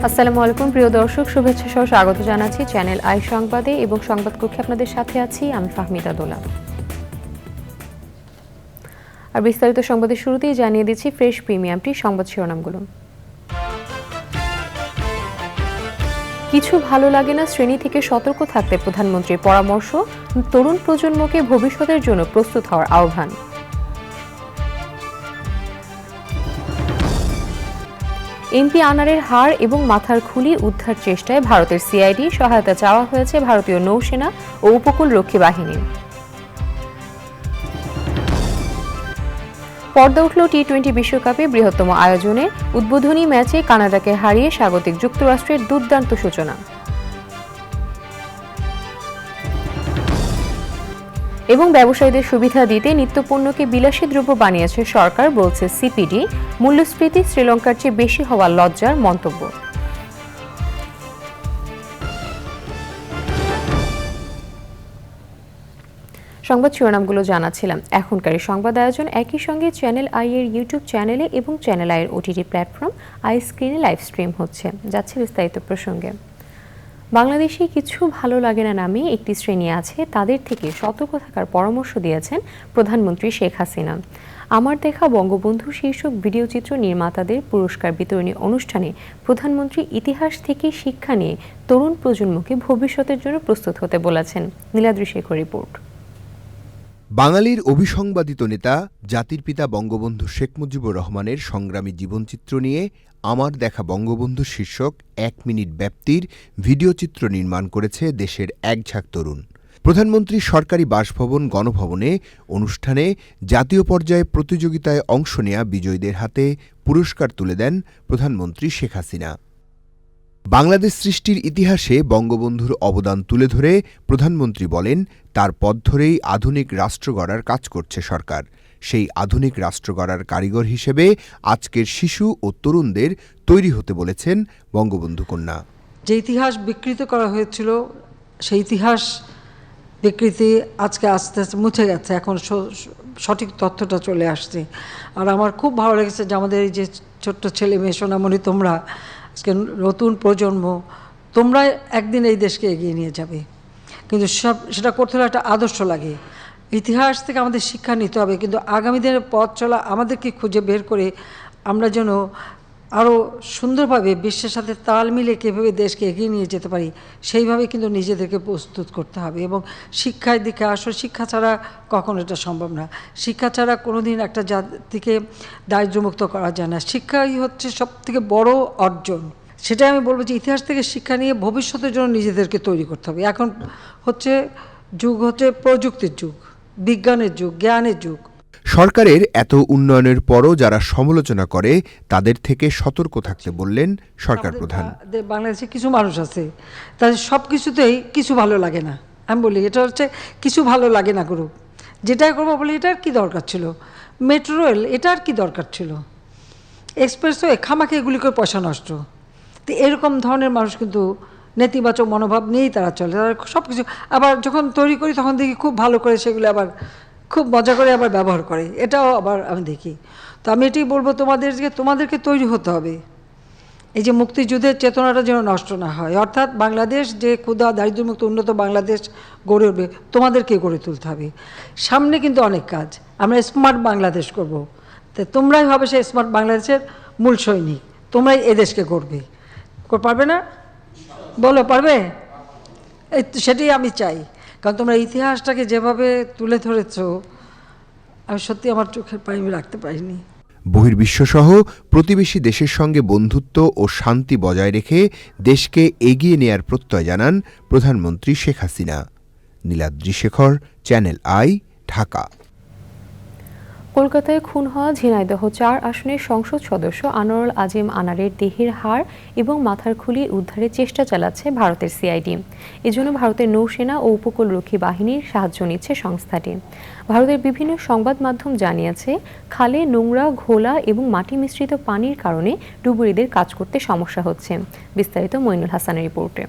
আসসালামু আলাইকুম প্রিয় দর্শক, শুভেচ্ছা সহ স্বাগত জানাচ্ছি চ্যানেল আই সংবাদে এবং সংবাদ কক্ষে আপনাদের সাথে আছি আমি ফাহমিদা দোলা। আর বিস্তারিত সংবাদের শুরুতেই জানিয়ে দিচ্ছি ফ্রেশ প্রিমিয়ামটি সংবাদ শিরোনামগুলো। কিছু ভালো লাগে না শ্রেণী থেকে সতর্ক থাকতে প্রধানমন্ত্রীর পরামর্শ, তরুণ প্রজন্মকে ভবিষ্যতের জন্য প্রস্তুত হওয়ার আহ্বান। এমপি আনারের হাড় এবং মাথার খুলি উদ্ধার চেষ্টায় ভারতের সিআইডি সহায়তা চাওয়া হয়েছে ভারতীয় নৌসেনা ও উপকূলরক্ষী বাহিনী। পর্দা উঠল টি-20 বিশ্বকাপে বৃহত্তম আয়োজনে, উদ্বোধনী ম্যাচে কানাডাকে হারিয়ে স্বাগতিক যুক্তরাষ্ট্রের দুর্দান্ত সূচনা। এবং ব্যবসায়ীদের সুবিধা দিতে নিত্যপণ্যকে বিলাসী দ্রব্য বানিয়েছে সরকার, বলছে সিপিডি। মূল্যস্ফীতি শ্রীলঙ্কার চেয়ে বেশি হওয়া লজ্জার মন্তব্য। সংবাদ শিরোনামগুলো জানাচ্ছিলাম। এখনকার সংবাদ আয়োজন একই সঙ্গে চ্যানেল আই এর ইউটিউব চ্যানেলে এবং চ্যানেল আই এর ওটিটি প্ল্যাটফর্ম আই স্ক্রিনে লাইভ স্ট্রিম হচ্ছে। যাচ্ছে বিস্তারিত প্রসঙ্গে। বাংলাদেশে কিছু ভালো লাগে না নামে একটি শ্রেণী আছে, তাদের থেকে সতর্ক থাকার পরামর্শ দিয়েছেন প্রধানমন্ত্রী শেখ হাসিনা। আমার দেখা বঙ্গবন্ধু শীর্ষক ভিডিওচিত্র নির্মাতাদের পুরস্কার বিতরণী অনুষ্ঠানে প্রধানমন্ত্রী ইতিহাস থেকে শিক্ষা নিয়ে তরুণ প্রজন্মকে ভবিষ্যতের জন্য প্রস্তুত হতে বলেছেন। নীলাদ্রি শেখর রিপোর্ট। বাঙালির অভিসংবাদিত নেতা জাতির পিতা বঙ্গবন্ধু শেখ মুজিবুর রহমানের সংগ্রামী জীবনচিত্র নিয়ে আমার দেখা বঙ্গবন্ধু শীর্ষক 1 মিনিট ব্যাপ্তির ভিডিওচিত্র নির্মাণ করেছে দেশের একঝাঁক তরুণ। প্রধানমন্ত্রী সরকারি বাসভবন গণভবনে অনুষ্ঠানে জাতীয় পর্যায়ে প্রতিযোগিতায় অংশ নেয়া বিজয়ীদের হাতে পুরস্কার তুলে দেন প্রধানমন্ত্রী শেখ হাসিনা। বাংলাদেশ সৃষ্টির ইতিহাসে বঙ্গবন্ধুর অবদান তুলে ধরে প্রধানমন্ত্রী বলেন, তার পথ ধরেই আধুনিক রাষ্ট্র গড়ার কাজ করছে সরকার। সেই আধুনিক রাষ্ট্র গড়ার কারিগর হিসেবে আজকের শিশু ও তরুণদের তৈরি হতে বলেছেন বঙ্গবন্ধু কন্যা। যে ইতিহাস বিকৃত করা হয়েছিল সেই ইতিহাস বিকৃতি আজকে আস্তে আস্তে মুছে গেছে, এখন সঠিক তথ্যটা চলে আসছে। আর আমার খুব ভালো লেগেছে যে আমাদের এই যে ছোট্ট ছেলে মেয়ে সোনামণি, তোমরা আজকে নতুন প্রজন্ম, তোমরা একদিন এই দেশকে এগিয়ে নিয়ে যাবে, কিন্তু সেটা করতে হলে একটা আদর্শ লাগে। ইতিহাস থেকে আমাদের শিক্ষা নিতে হবে, কিন্তু আগামী দিনের পথ চলা আমাদেরকে খুঁজে বের করে আমরা যেন আরও সুন্দরভাবে বিশ্বের সাথে তাল মিলে কীভাবে দেশকে এগিয়ে নিয়ে যেতে পারি সেইভাবে কিন্তু নিজেদেরকে প্রস্তুত করতে হবে। এবং শিক্ষার দিকে আসলে শিক্ষা ছাড়া কখনো এটা সম্ভব না। শিক্ষা ছাড়া কোনো দিন একটা জাতিকে দারিদ্র্যমুক্ত করা যায় না। শিক্ষাই হচ্ছে সবথেকে বড় অর্জন। সেটাই আমি বলবো যে ইতিহাস থেকে শিক্ষা নিয়ে ভবিষ্যতের জন্য নিজেদেরকে তৈরি করতে হবে। এখন যুগ হচ্ছে প্রযুক্তির যুগ, বিজ্ঞানের যুগ, জ্ঞানের যুগ। সরকারের এত উন্নয়নের পরও যারা সমালোচনা করে তাদের থেকে সতর্ক থাকতে বললেন সরকার প্রধান। বাংলাদেশে কিছু মানুষ আছে, তাদের সব কিছুতেই কিছু ভালো লাগে না। আমি বলি এটা হচ্ছে কিছু ভালো লাগে না গ্রুপ। যেটাই করবো বলি এটার কি দরকার ছিল, মেট্রো রেল এটার কি দরকার ছিল, এক্সপ্রেসওয়ে খামাখে এগুলি করে পয়সা নষ্ট। তো এরকম ধরনের মানুষ কিন্তু নেতিবাচক মনোভাব নিয়েই তারা চলে। তারা সব কিছু আবার যখন তৈরি করি তখন দেখি খুব ভালো করে সেগুলো আবার খুব মজা করে আবার ব্যবহার করে, এটাও আবার আমি দেখি। তো আমি এটাই বলবো তোমাদেরকে তৈরি হতে হবে। এই যে মুক্তিযুদ্ধের চেতনাটা যেন নষ্ট না হয়, অর্থাৎ বাংলাদেশ যে ক্ষুধা দারিদ্র্যমুক্ত উন্নত বাংলাদেশ গড়ে উঠবে তোমাদেরকে গড়ে তুলতে হবে। সামনে কিন্তু অনেক কাজ, আমরা স্মার্ট বাংলাদেশ করব। তো তোমরাই হবে সেই স্মার্ট বাংলাদেশের মূল সৈনিক, তোমরাই এদেশকে গড়বে। পারবে না? বলো পারবে? সেটাই আমি চাই, কারণ তোমরা ইতিহাসটাকে যেভাবে তুলে ধরেছ আমি সত্যি আমার চোখের পানি রাখতে পারিনি। বহির্বিশ্বসহ প্রতিবেশী দেশের সঙ্গে বন্ধুত্ব ও শান্তি বজায় রেখে দেশকে এগিয়ে নেয়ার প্রত্যয় জানান প্রধানমন্ত্রী শেখ হাসিনা। Niladri Shekhar, channel I, Dhaka. কলকাতায় খুন হওয়া ঝিনাইদহ 4 আসনের সংসদ সদস্য আনোয়ারুল আজিম আনারের দেহের হাড় এবং মাথার খুলি উদ্ধারের চেষ্টা চালাচ্ছে ভারতের সিআইডি। এজন্য ভারতের নৌসেনা ও উপকূলরক্ষী বাহিনীর সাহায্য নিচ্ছে সংস্থাটি। ভারতের বিভিন্ন সংবাদ মাধ্যম জানিয়েছে, খালে নোংরা, ঘোলা এবং মাটি মিশ্রিত পানির কারণে ডুবুরিদের কাজ করতে সমস্যা হচ্ছে। বিস্তারিত মইনুল হাসানের রিপোর্টে।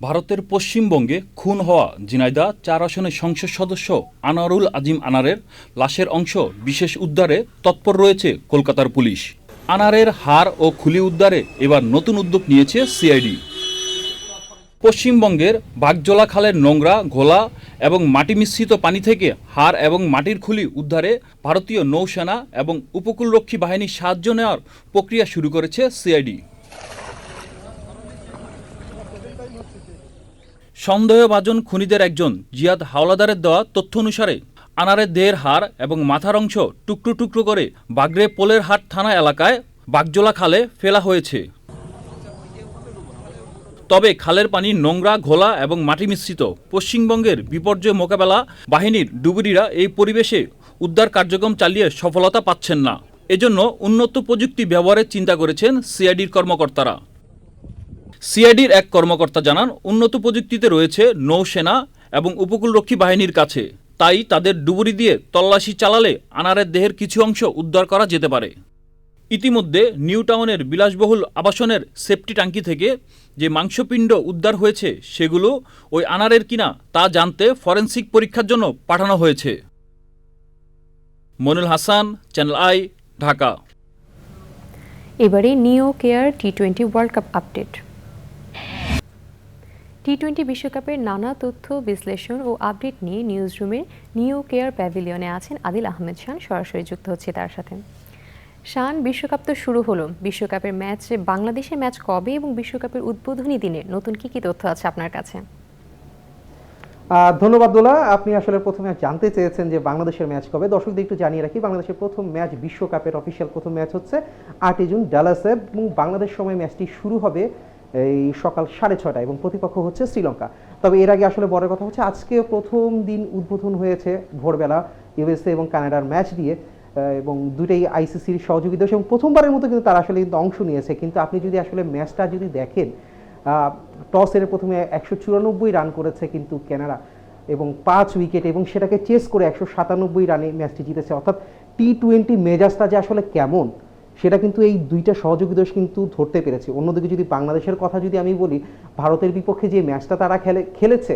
ভারতের পশ্চিমবঙ্গে খুন হওয়া ঝিনাইদহ 4 আসনের সংসদ সদস্য আনোয়ারুল আজিম আনারের লাশের অংশ বিশেষ উদ্ধারে তৎপর রয়েছে কলকাতার পুলিশ। আনারের হাড় ও খুলি উদ্ধারে এবার নতুন উদ্যোগ নিয়েছে সিআইডি। পশ্চিমবঙ্গের বাগজোলা খালের নোংরা, ঘোলা এবং মাটি মিশ্রিত পানি থেকে হাড় এবং মাটির খুলি উদ্ধারে ভারতীয় নৌসেনা এবং উপকূলরক্ষী বাহিনীর সাহায্য নেওয়ার প্রক্রিয়া শুরু করেছে সিআইডি। সন্দেহভাজন খুনিদের একজন জিয়াদ হাওলাদারের দেওয়া তথ্য অনুসারে আনারের দেহের হাড় এবং মাথার অংশ টুকরো টুকরো করে বাগড়ে পোলের হাট থানা এলাকায় বাগজোলা খালে ফেলা হয়েছে। তবে খালের পানি নোংরা, ঘোলা এবং মাটি মিশ্রিত। পশ্চিমবঙ্গের বিপর্যয় মোকাবেলা বাহিনীর ডুবুরিরা এই পরিবেশে উদ্ধার কার্যক্রম চালিয়ে সফলতা পাচ্ছেন না। এজন্য উন্নত প্রযুক্তি ব্যবহারের চিন্তা করেছেন সিআইডির কর্মকর্তারা। সিআইডির এক কর্মকর্তা জানান, উন্নত প্রযুক্তিতে রয়েছে নৌসেনা এবং উপকূলরক্ষী বাহিনীর কাছে, তাই তাদের ডুবুরি দিয়ে তল্লাশি চালালে আনারের দেহের কিছু অংশ উদ্ধার করা যেতে পারে। ইতিমধ্যে নিউ টাউনের বিলাসবহুল আবাসনের সেফটি ট্যাঙ্কি থেকে যে মাংসপিণ্ড উদ্ধার হয়েছে সেগুলো ওই আনারের কিনা তা জানতে ফরেনসিক পরীক্ষার জন্য পাঠানো হয়েছে। Monul Hasan, channel I, Dhaka. এবারে নিও কেয়ার টি-20 ওয়ার্ল্ড কাপ আপডেট। টি-20 বিশ্বকাপের নানা তথ্য বিশ্লেষণ ও আপডেট নিয়ে নিউজ রুমের নিও কেয়ার প্যাভিলিয়নে আছেন আদিল আহমেদ শান। সরাসরি যুক্ত হচ্ছে তার সাথে। শান, বিশ্বকাপ তো শুরু হলো, বিশ্বকাপের ম্যাচ, বাংলাদেশের ম্যাচ কবে এবং বিশ্বকাপের উদ্বোধনী দিনে নতুন কি তথ্য আছে আপনার কাছে? ধন্যবাদ দোলা। আপনি আসলে প্রথমে জানতে চেয়েছেন যে বাংলাদেশের ম্যাচ কবে। দর্শকদের একটু জানিয়ে রাখি, বাংলাদেশের প্রথম ম্যাচ, বিশ্বকাপের অফিসিয়াল প্রথম ম্যাচ হচ্ছে 8 জুন ডালাসে, এবং বাংলাদেশ সময় ম্যাচটি শুরু হবে এই সকাল 6:30 এবং প্রতিপক্ষ হচ্ছে শ্রীলঙ্কা। তবে এর আগে আসলে বড় কথা হচ্ছে আজকে প্রথম দিন উদ্বোধন হয়েছে ভোরবেলা ইউএসএ এবং কানাডার ম্যাচ দিয়ে, এবং দুটোই আইসিসির সহযোগী দেশ এবং প্রথমবারের মতো কিন্তু তারা আসলে কিন্তু অংশ নিয়েছে। কিন্তু আপনি যদি আসলে ম্যাচটা যদি দেখেন, টস এর প্রথমে 194 রান করেছে কিন্তু কানাডা এবং 5 উইকেট, এবং সেটাকে চেস করে 197 রানে ম্যাচটি জিতেছে। অর্থাৎ টি-20 মেজাজটা যে আসলে কেমন সেটা কিন্তু এই দুইটা সহযোগী দেশ কিন্তু ধরতে পেরেছে। অন্যদিকে যদি বাংলাদেশের কথা যদি আমি বলি, ভারতের বিপক্ষে যে ম্যাচটা তারা খেলেছে,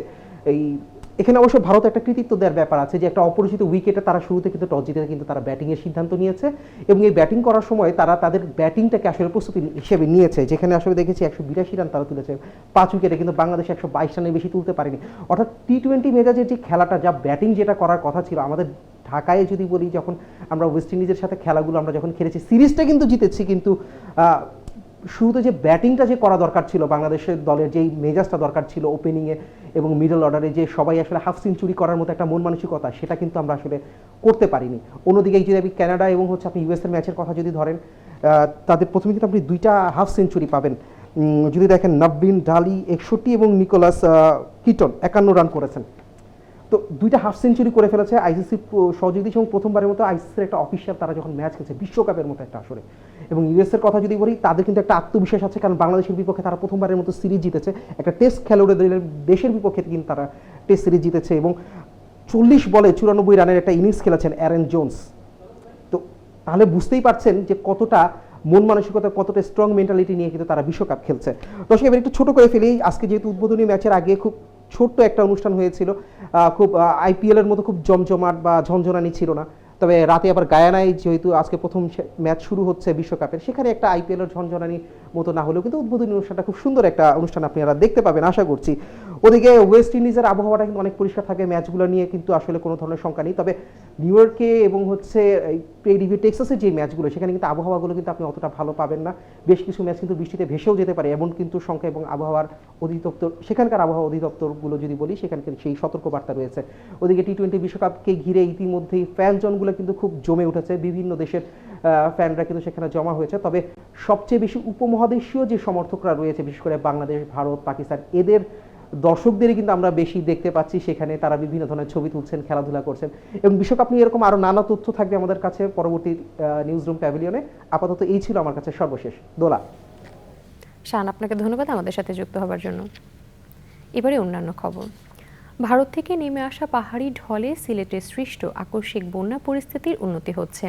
এখানে অবশ্য ভারত একটা কৃতিত্ব দেওয়ার ব্যাপার আছে যে একটা অপরিচিত উইকেটে তারা শুরুতে কিন্তু টস জিতে কিন্তু তারা ব্যাটিংয়ের সিদ্ধান্ত নিয়েছে, এবং এই ব্যাটিং করার সময় তারা তাদের ব্যাটিংটাকে আসলে প্রস্তুতি হিসেবে নিয়েছে, যেখানে আসলে দেখেছি 182 রান তারা তুলেছে 5 উইকেটে, কিন্তু বাংলাদেশ 122 রানের বেশি তুলতে পারেনি। অর্থাৎ টি-20 মেজাজের যে খেলাটা, যা ব্যাটিং যেটা করার কথা ছিল, আমাদের ঢাকায় যদি বলি, যখন আমরা ওয়েস্ট ইন্ডিজের সাথে খেলাগুলো আমরা যখন খেলেছি, সিরিজটা কিন্তু জিতেছি, কিন্তু শুরুতে যে ব্যাটিংটা যে করা দরকার ছিল, বাংলাদেশের দলের যেই মেজাজটা দরকার ছিল ওপেনিংয়ে এবং মিডল অর্ডারে, যে সবাই আসলে হাফ সেঞ্চুরি করার মতো একটা মন মানসিকতা, সেটা কিন্তু আমরা আসলে করতে পারিনি। অন্যদিকে যদি আপনি কানাডা এবং হচ্ছে আপনি ইউএসের ম্যাচের কথা যদি ধরেন, তাদের প্রথমে কিন্তু আপনি 2টা হাফ সেঞ্চুরি পাবেন। যদি দেখেন, নবীন ডালি 61 এবং নিকোলাস কিটন 51 রান করেছেন। তো 2টা হাফ সেঞ্চুরি করে ফেলেছে আইসিসি সহযোগী, এবং প্রথমবারের মতো আইসিসির একটা অফিসিয়াল তারা যখন ম্যাচ খেলছে বিশ্বকাপের মতো একটা আসরে। এবং ইউএসের কথা যদি বলি, তাদের কিন্তু একটা আত্মবিশ্বাস আছে, কারণ বাংলাদেশের বিপক্ষে তারা প্রথমবারের মতো সিরিজ জিতেছে, একটা টেস্ট খেলোয়াড়দের দেশের বিপক্ষে কিন্তু তারা টেস্ট সিরিজ জিতেছে, এবং 40 বলে 94 রানের একটা ইনিংস খেলেছেন অ্যারন জোন্স। তো তাহলে বুঝতেই পারছেন যে কতটা মন মানসিকতা, কতটা স্ট্রং মেন্টালিটি নিয়ে কিন্তু তারা বিশ্বকাপ খেলছে। দর্শক, এবার একটু ছোট করে ফেলি, আজকে যেহেতু উদ্বোধনী ম্যাচের আগে খুব ছোট্ট একটা অনুষ্ঠান হয়েছিল, খুব আইপিএলের মতো খুব জমজমাট বা ঝনঝনানি ছিল না, তবে রাতে আবার গায়ানায় যেহেতু আজকে প্রথম ম্যাচ শুরু হচ্ছে বিশ্বকাপের, সেখানে একটা আইপিএলের ঝনঝনানি মতো না হলেও কিন্তু উদ্বোধনী অনুষ্ঠানটা খুব সুন্দর একটা অনুষ্ঠান আপনারা দেখতে পাবেন আশা করছি। ওদিকে ওয়েস্ট ইন্ডিজের আবহাওয়াটা কিন্তু অনেক পরিষ্কার থাকে, ম্যাচগুলো নিয়ে কিন্তু আসলে কোনো ধরনের শঙ্কা নেই। তবে নিউ ইয়র্কে এবং হচ্ছে প্রেডিভি টেক্সাসের যে ম্যাচগুলো, সেখানে কিন্তু আবহাওয়াগুলো কিন্তু আপনি অতটা ভালো পাবেন না, বেশ কিছু ম্যাচ কিন্তু বৃষ্টিতে ভেসেও যেতে পারে, এমন কিন্তু শঙ্কা, এবং আবহাওয়ার অধিদপ্তর, সেখানকার আবহাওয়া অধিদপ্তরগুলো যদি বলি, সেখানকার সেই সতর্কবার্তা রয়েছে। ওদিকে টি-20 বিশ্বকাপকে ঘিরে ইতিমধ্যেই ফ্যান জোনগুলো কিন্তু খুব জমে উঠেছে, বিভিন্ন দেশের ফ্যানরা কিন্তু সেখানে জমা হয়েছে। তবে সবচেয়ে বেশি উপমহাদেশীয় যে সমর্থকরা রয়েছে, বিশেষ করে বাংলাদেশ, ভারত, পাকিস্তান, এদের দর্শকদেরই কিন্তু আমরা বেশি দেখতে পাচ্ছি সেখানে, তারা বিভিন্ন ধরনের ছবি তুলছেন, খেলাধুলা করছেন, এবং বিশ্বকাপ নিয়ে এরকম আরও নানা তথ্য থাকবে আমাদের কাছে পরবর্তী নিউজ রুম প্যাভিলিয়নে। আপাতত এই ছিল আমার কাছে সর্বশেষ। দোলা। শান, আপনাকে ধন্যবাদ আমাদের সাথে যুক্ত হবার জন্য। এবারে অন্যান্য খবর। ভারত থেকে নেমে আসা পাহাড়ি ঢলে সিলেটে সৃষ্ট আকস্মিক বন্যা পরিস্থিতির উন্নতি হচ্ছে।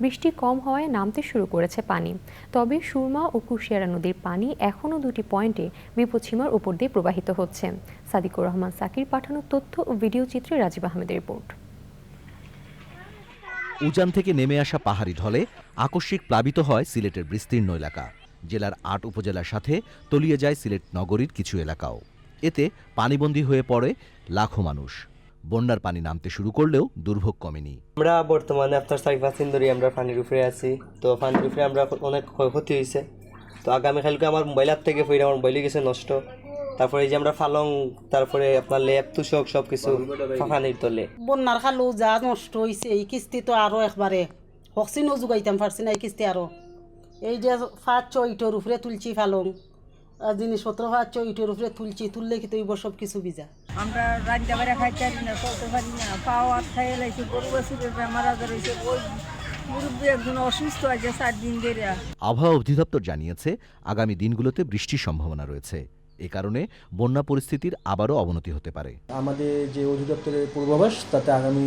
বৃষ্টি কম হওয়ায় নামতে শুরু করেছে পানি, তবে সুরমা ও কুশিয়ারা নদীর পানি এখনও 2টি পয়েন্টে বিপদসীমার উপর দিয়ে প্রবাহিত হচ্ছে। সাদিকুর রহমান সাকির পাঠানো তথ্য ও ভিডিও চিত্রে রাজীব আহমেদের রিপোর্ট। উজান থেকে নেমে আসা পাহাড়ি ঢলে আকস্মিক প্লাবিত হয় সিলেটের বিস্তীর্ণ এলাকা। জেলার ৮ উপজেলার সাথে তলিয়ে যায় সিলেট নগরীর কিছু এলাকাও। এতে পানিবন্দী হয়ে পড়ে লাখো মানুষ। বন্যার পানি নামতে শুরু করলেও দুর্ভোগ কমেনি। আমরা বর্তমানে আপনার 4-5 দিন ধরে আমরা পানির উপরে আছি। তো পানির উপরে আমরা অনেক ক্ষয়ক্ষতি হয়েছে। তো আগামীকালকে আমার মোবাইল অ্যাপ থেকে ফিরে আমার মোবাইলে গেছে নষ্ট। তারপরে এই যে আমরা ফালং, তারপরে আপনার ল্যাপ তুষক সব কিছু পানির তলে। বন্যার খালো যা নষ্ট হয়েছে, এই কিস্তি তো আরও একবারে হকসিনও যোগাইতাম পারছি না। এই কিস্তি আরও এই যে 5-6 ইটের উপরে তুলছি ফালং, জিনিসপত্র 5-6 ইটের উপরে তুললে কিন্তু এই সব কিছু ভিজা। আমরা রান্না বাড়া খাইতে পারি না, চলতে পারি না, পাও হাত খাইয়ে লাইছে, গরু বাছুরের বেমার আজার হয়েছে। ওই মুরব্বী একজন অসুস্থ আছে 4 দিন ধরে। আবহাওয়া অধিদপ্তর জানিয়েছে আগামী দিনগুলোতে বৃষ্টির সম্ভাবনা রয়েছে। এ কারণে বন্যা পরিস্থিতির আবারও অবনতি হতে পারে। আমাদের যে অধিদপ্তরের পূর্বাভাস তাতে আগামী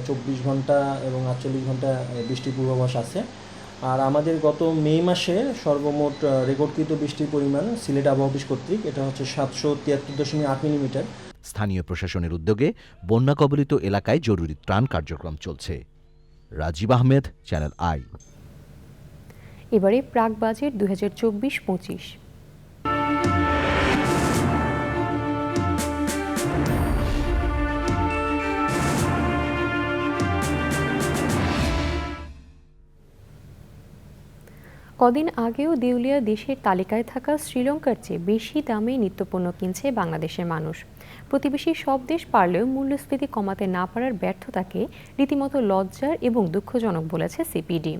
24 ঘন্টা এবং 48 ঘন্টা বৃষ্টির পূর্বাভাস আছে। আর আমাদের গত মে মাসে সর্বমোট রেকর্ডকৃত বৃষ্টির পরিমাণ সিলেট আবহাওয়া অফিস কর্তৃক এটা হচ্ছে 773.8 মিলিমিটার। স্থানীয় প্রশাসনের উদ্যোগে বন্যা কবলিত এলাকায় জরুরি ত্রাণ কার্যক্রম চলছে। Rajib Ahmed, channel I. এবারে প্রাক বাজেট 2024-25। কদিন আগেও দেউলিয়া দেশের তালিকায় থাকা শ্রীলঙ্কার চেয়ে বেশি দামে নিত্যপণ্য কিনছে বাংলাদেশের মানুষ। প্রতিবেশী সব দেশ পারলেও মূল্যস্ফীতি কমাতে না পারার ব্যর্থতাকে রীতিমতো লজ্জার এবং দুঃখজনক বলেছে সিপিডি।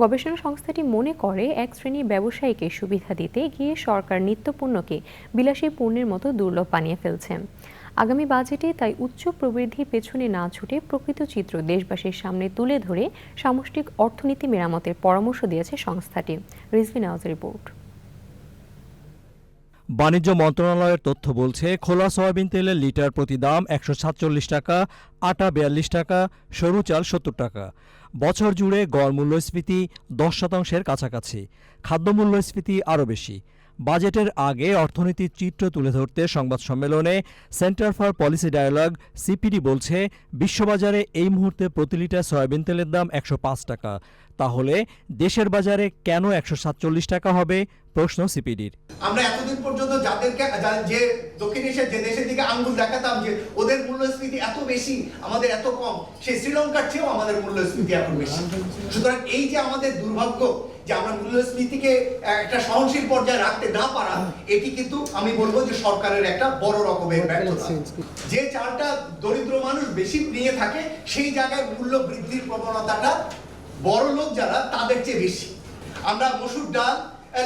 গবেষণা সংস্থাটি মনে করে এক শ্রেণীর ব্যবসায়ীকে সুবিধা দিতে গিয়ে সরকার নিত্যপণ্যকে বিলাসী পণ্যের মতো দুর্লভ বানিয়ে ফেলছে। আগামী বাজেটে তাই উচ্চ প্রবৃদ্ধির পেছনে না ছুটে প্রকৃত চিত্র দেশবাসীর সামনে তুলে ধরে সামষ্টিক অর্থনীতি মেরামতের পরামর্শ দিয়েছে সংস্থাটি। রিজভি নাওয়াজের রিপোর্ট। বাণিজ্য মন্ত্রণালয়ের তথ্য বলছে, খোলা সয়াবিন তেলের লিটার প্রতি দাম 147 টাকা, আটা 42 টাকা, সরু চাল 70 টাকা। বছর জুড়ে গড় মূল্যস্ফীতি 10% কাছাকাছি, খাদ্য মূল্যস্ফীতি আরও বেশি। বাজেটের আগে অর্থনীতির চিত্র তুলে ধরতে সংবাদ সম্মেলনে Centre for Policy Dialogue CPD বলছে, বিশ্ববাজারে এই মুহূর্তে প্রতি লিটার সয়াবিন তেলের দাম 105 টাকা। তাহলে দেশের বাজারে কেন 147 টাকা হবে? প্রশ্ন সিপিডির। আমরা এতদিন পর্যন্ত যাদেরকে যে দক্ষিণ এশিয়ার যে দেশের দিকে আঙ্গুল দেখাতাম যে ওদের মূল্যস্ফীতি এত বেশি আমাদের এত কম, সেই শ্রীলঙ্কার চেয়েও আমাদের মূল্যস্ফীতি এখন বেশি। সুতরাং এই যে আমাদের দুর্ভাগ্য যে আমরা মূল্যস্ফীতিকে একটা সহনশীল পর্যায়ে রাখতে না পারা, এটি কিন্তু আমি বলবো যে সরকারের একটা বড় রকমের ব্যর্থতা। যে চালটা দরিদ্র মানুষ বেশি নিয়ে থাকে সেই জায়গায় মূল্য বৃদ্ধির প্রবণতাটা বড় লোক যারা তাদের চেয়ে বেশি। আমরা মসুর ডাল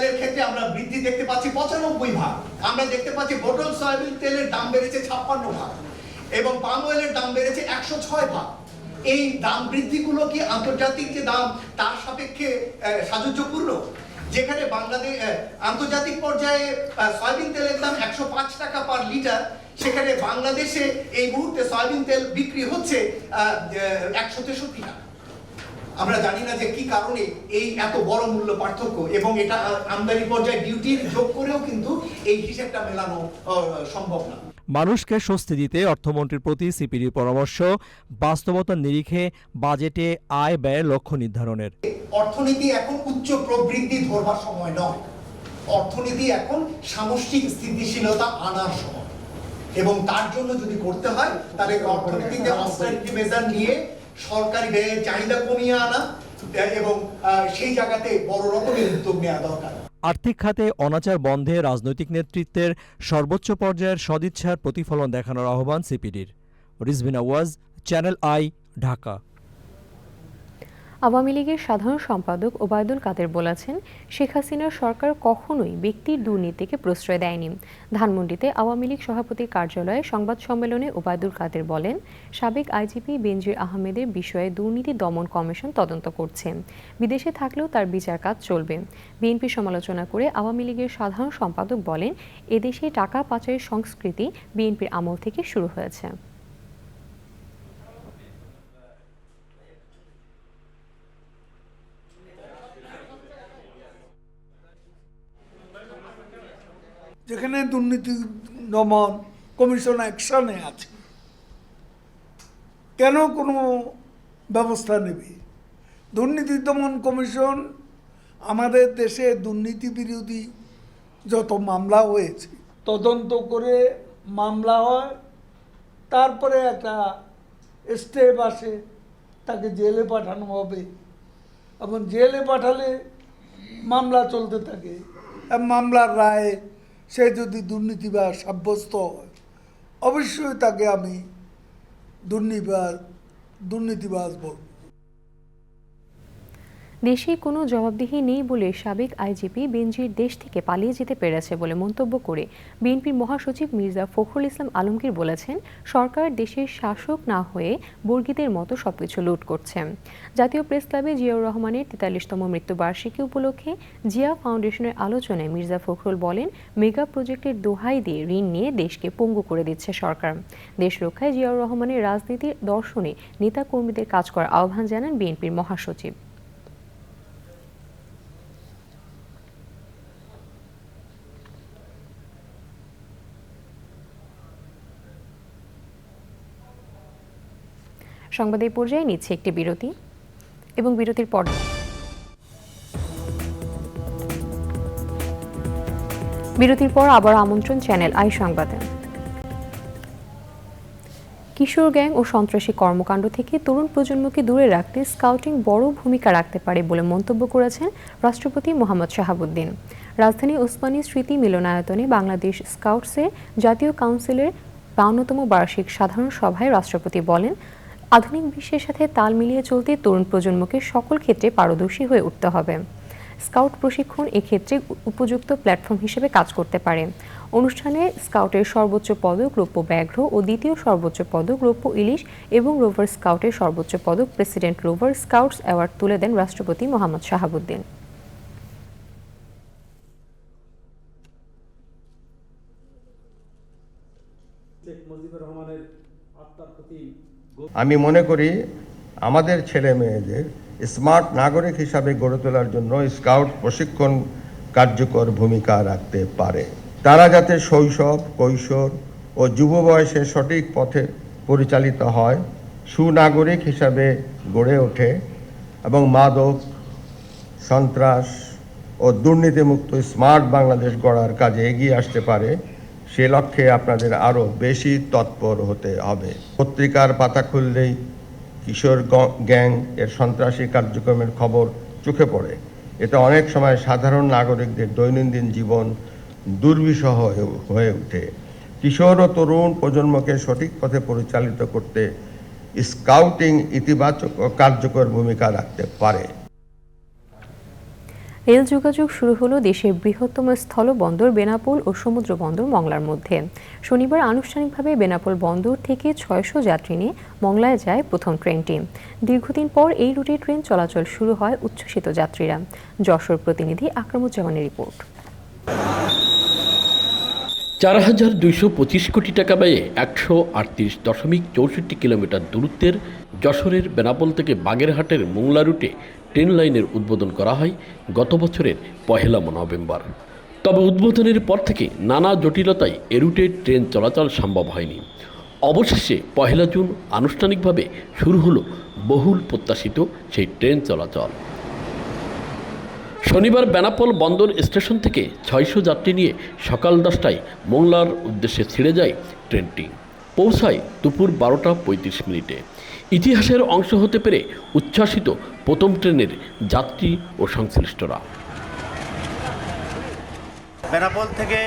এর ক্ষেত্রে আমরা বৃদ্ধি দেখতে পাচ্ছি 95 ভাগ। আমরা দেখতে পাচ্ছি বোটল সয়াবিন তেলের দাম বেড়েছে 56 ভাগ এবং পাম অয়েলের দাম বেড়েছে 106 ভাগ। এই দাম বৃদ্ধিগুলো কি আন্তর্জাতিক যে দাম তার সাপেক্ষে সাযুজ্যপূর্ণ? যেখানে বাংলাদেশ আন্তর্জাতিক পর্যায়ে সয়াবিন তেলের দাম 105 টাকা পার লিটার, সেখানে বাংলাদেশে এই মুহূর্তে সয়াবিন তেল বিক্রি হচ্ছে 163 টাকা। আমরা জানি না যে কি কারণে এই এত বড় মূল্য পার্থক্য, এবং এটা আমদানি পর্যায়ে ডিউটির যোগ করেও কিন্তু এই হিসেবটা মেলানো সম্ভব না। মানুষকে স্বস্তি দিতে অর্থমন্ত্রীর প্রতি সিপিডির পরামর্শ, বাস্তবতার নিরিখে বাজেটে আয় ব্যয়ের লক্ষ্য নির্ধারণের। অর্থনীতি এখন উচ্চ প্রবৃদ্ধি ধরবার সময় নয়, অর্থনীতি এখন সামষ্টিক স্থিতিশীলতা আনার সময়, এবং তার জন্য যদি করতে হয় তাহলে অর্থনীতিতে অস্টারিটি মেজার নিয়ে সরকারি ব্যয়ের চাহিদা কমিয়ে আনা এবং সেই জায়গাতে বড় রকমের উদ্যোগ নেওয়া দরকার। আর্থিক খাতে অনাচার বন্ধে রাজনৈতিক নেতৃত্বের সর্বোচ্চ পর্যায়ের সদিচ্ছার প্রতিফলন দেখানোর আহ্বান সিপিডির। Rizvi Nawaz, channel I, Dhaka. আওয়ামী লীগের সাধারণ সম্পাদক ওবায়দুল কাদের বলেছেন, শেখ হাসিনার সরকার কখনোই ব্যক্তির দুর্নীতিকে প্রশ্রয় দেয়নি। ধানমন্ডিতে আওয়ামী লীগ সভাপতির কার্যালয়ে সংবাদ সম্মেলনে ওবায়দুল কাদের বলেন, সাবেক আইজিপি বেনজির আহমেদের বিষয়ে দুর্নীতি দমন কমিশন তদন্ত করছে। বিদেশে থাকলেও তার বিচার কাজ চলবে। বিএনপি সমালোচনা করে আওয়ামী লীগের সাধারণ সম্পাদক বলেন, এদেশে টাকা পাচারের সংস্কৃতি বিএনপির আমল থেকে শুরু হয়েছে। যেখানে দুর্নীতি দমন কমিশন অ্যাকশনে আছে, কেন কোনো ব্যবস্থা নেবে? দুর্নীতি দমন কমিশন আমাদের দেশে দুর্নীতি বিরোধী যত মামলা হয়েছে তদন্ত করে মামলা হয়, তারপরে একটা স্টেপ আসে, তাকে জেলে পাঠানো হবে এবং জেলে পাঠালে মামলা চলতে থাকে। মামলার রায়ে সে যদি দুর্নীতিবাজ সাব্যস্ত হয়, অবশ্যই তাকে আমি দুর্নীতিবাজ বলব। দেশে কোনো জবাবদিহি নেই বলে সাবেক আইজিপি বেনজির দেশ থেকে পালিয়ে যেতে পেরেছে বলে মন্তব্য করে বিএনপির মহাসচিব মির্জা ফখরুল ইসলাম আলমগীর বলেছেন, সরকার দেশের শাসক না হয়ে বর্গীদের মতো সবকিছু লুট করছে। জাতীয় প্রেস ক্লাবে জিয়াউর রহমানের ৪৩তম মৃত্যুবার্ষিকী উপলক্ষে জিয়া ফাউন্ডেশনের আলোচনায় মির্জা ফখরুল বলেন, মেগা প্রজেক্টের দোহাই দিয়ে ঋণ নিয়ে দেশকে পঙ্গু করে দিচ্ছে সরকার। দেশ রক্ষায় জিয়াউর রহমানের রাজনীতির দর্শনে নেতাকর্মীদের কাজ করার আহ্বান জানান বিএনপির মহাসচিব। সংবাদের পর্যায়ে নিচ্ছে একটি বিরতি এবং বিরতির পর আবার আমন্ত্রণ চ্যানেল আই সংবাদে। কিশোর গ্যাং ও সন্ত্রাসী কর্মকাণ্ড থেকে তরুণ প্রজন্মকে দূরে রাখতে স্কাউটিং বড় ভূমিকা রাখতে পারে বলে মন্তব্য করেছেন রাষ্ট্রপতি মোহাম্মদ শাহাবুদ্দিন। রাজধানী ওসমানী স্মৃতি মিলনায়তনে বাংলাদেশ স্কাউটসের জাতীয় কাউন্সিলের ৫২তম বার্ষিক সাধারণ সভায় রাষ্ট্রপতি বলেন, আধুনিক বিশ্বের সাথে তাল মিলিয়ে চলতে তরুণ প্রজন্মকে সকল ক্ষেত্রে পারদর্শী হয়ে উঠতে হবে। স্কাউট প্রশিক্ষণ এক্ষেত্রে উপযুক্ত প্ল্যাটফর্ম হিসেবে কাজ করতে পারে। অনুষ্ঠানে স্কাউটের সর্বোচ্চ পদক রৌপ্য ব্যাঘ্র ও দ্বিতীয় সর্বোচ্চ পদক রৌপ্য ইলিশ এবং রোভার স্কাউটের সর্বোচ্চ পদক প্রেসিডেন্ট রোভার স্কাউটস অ্যাওয়ার্ড তুলে দেন রাষ্ট্রপতি মোহাম্মদ শাহাবুদ্দিন। আমি মনে করি আমাদের ছেলে মেয়েদের স্মার্ট নাগরিক হিসাবে গড়ে তোলার জন্য স্কাউট প্রশিক্ষণ কার্যকর ভূমিকা রাখতে পারে। তারা যাতে শৈশব, কৈশোর ও যুব বয়সে সঠিক পথে পরিচালিত হয়, সুনাগরিক হিসাবে গড়ে ওঠে এবং মাদক, সন্ত্রাস ও দুর্নীতিমুক্ত স্মার্ট বাংলাদেশ গড়ার কাজে এগিয়ে আসতে পারে, সে লক্ষ্যে আপনাদের আরও বেশি তৎপর হতে হবে। পত্রিকার পাতা খুললেই কিশোর গ্যাং এর সন্ত্রাসী কার্যক্রমের খবর চোখে পড়ে। এতে অনেক সময় সাধারণ নাগরিকদের দৈনন্দিন জীবন দুর্বিষহ হয়ে ওঠে। কিশোর ও তরুণ প্রজন্মকে সঠিক পথে পরিচালিত করতে স্কাউটিং ইতিবাচক ও কার্যকর ভূমিকা রাখতে পারে। রেল যোগাযোগ শুরু হলো দেশের বৃহত্তম স্থলবন্দর বেনাপোল ও সমুদ্র বন্দর মংলার মধ্যে। শনিবার আনুষ্ঠানিকভাবে বেনাপোল বন্দর থেকে ৬০০ যাত্রী নিয়ে মংলায় যায় প্রথম ট্রেনটি। দীর্ঘদিন পর এই রুটে ট্রেন চলাচল শুরু হয় উচ্ছ্বসিত যাত্রীরা। যশোর প্রতিনিধি আকরামুজ্জামানের রিপোর্ট। ৪,২২৫ কোটি টাকা ব্যয়ে ১৩৮.৬৪ কিলোমিটার দূরত্বের যশোরের বেনাপোল থেকে বাগেরহাটের মোংলা রুটে ট্রেন লাইনের উদ্বোধন করা হয় গত বছরের ১ নভেম্বর। তবে উদ্বোধনের পর থেকে নানা জটিলতায় এ রুটে ট্রেন চলাচল সম্ভব হয়নি। অবশেষে ১ জুন আনুষ্ঠানিকভাবে শুরু হলো বহুল প্রত্যাশিত সেই ট্রেন চলাচল। শনিবার বেনাপোল বন্দর স্টেশন থেকে ৬০০ যাত্রী নিয়ে সকাল 10টায় মোংলার উদ্দেশ্যে ছেড়ে যায় ট্রেনটি। পৌঁছায় দুপুর ১২টা ৩৫ মিনিটে। ইতিহাসের অংশ হতে পেরে উচ্ছ্বাসিত প্রথম ট্রেনের যাত্রী ও সংশ্লিষ্টরা। বেনাপোল থেকে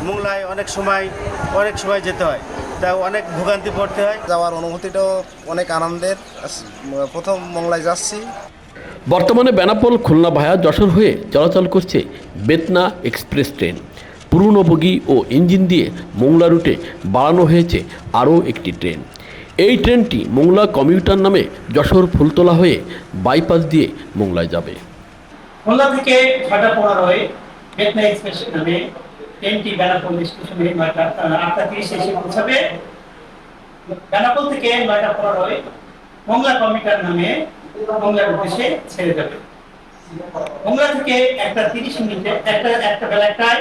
মোংলায় অনেক সময় যেতে হয়, তাই অনেক ভোগান্তি পড়তে হয়। যাওয়ার অনুভূতিটাও অনেক আনন্দের। প্রথম মোংলায় যাচ্ছি। বর্তমানে বেনাপোল খুলনা ভায়া যশোর হয়ে চলাচল করছে বেতনা এক্সপ্রেস ট্রেন। পুরনো বগি ও ইঞ্জিন দিয়ে মোংলা রুটে বাড়ানো হয়েছে আরও একটি ট্রেন। এই ট্রেনটি মোংলা কমিউটার নামে যশোর ফুলতলা হয়ে বাইপাস দিয়ে মোংলায় যাবে। মোংলা থেকে 6:15 বেতনা এক্সপ্রেস নামে ট্রেনটি বেনাপোল স্টেশনে 8:30 এসে পৌঁছাবে। বেনাপোল থেকে 9:15 মোংলা কমিউটার নামে মোংলার উদ্দেশ্যে ছেড়ে যাবে। মোংলা থেকে 1:30 একটা বেলা 1টায়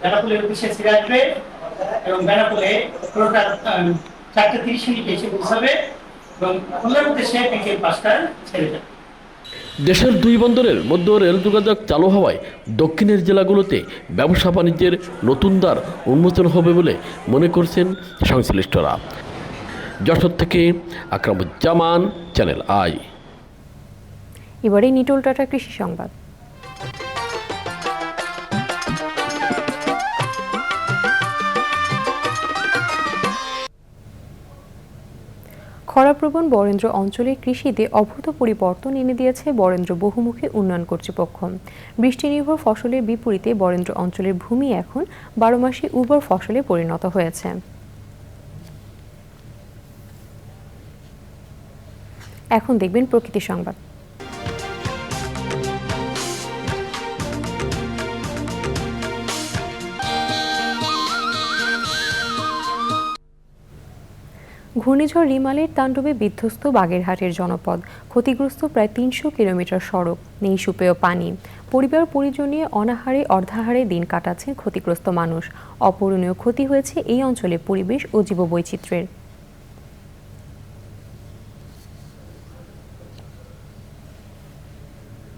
বেনাপোলের উদ্দেশ্যে ছেড়ে আসবে এবং বেনাপোলে পুরোটা 4:30 এসে পৌঁছাবে এবং মোংলার উদ্দেশ্যে বিকেল 5টায় ছেড়ে যাবে। দেশের দুই বন্দরের মধ্যে রেল যোগাযোগ চালু হওয়ায় দক্ষিণের জেলাগুলোতে ব্যবসা বাণিজ্যের নতুন দ্বার উন্মোচন হবে বলে মনে করছেন সংশ্লিষ্টরা। যশোর থেকে আকরামুজ্জামান, চ্যানেল আই। এবারে নিটোল টাটা কৃষি সংবাদ। খরাপ্রবণ বরেন্দ্র অঞ্চলের কৃষিতে অভূত পরিবর্তন এনে দিয়েছে বরেন্দ্র বহুমুখী উন্নয়ন কর্তৃপক্ষ। বৃষ্টি নির্ভর ফসলের বিপরীতে বরেন্দ্র অঞ্চলের ভূমি এখন 12 মাসে উর্বর ফসলে পরিণত হয়েছে। এখন দেখবেন প্রকৃতি সংবাদ। ঘূর্ণিঝড় রিমালের তাণ্ডবে বিধ্বস্ত বাগেরহাটের জনপদ, ক্ষতিগ্রস্ত প্রায় 300 কিলোমিটার সড়ক, নেই সুপেয় পানি। পরিবার পরিজন নিয়ে অনাহারে অর্ধাহারে দিন কাটাচ্ছেন ক্ষতিগ্রস্ত মানুষ। অপূরণীয় ক্ষতি হয়েছে এই অঞ্চলের পরিবেশ ও জীববৈচিত্র্যের।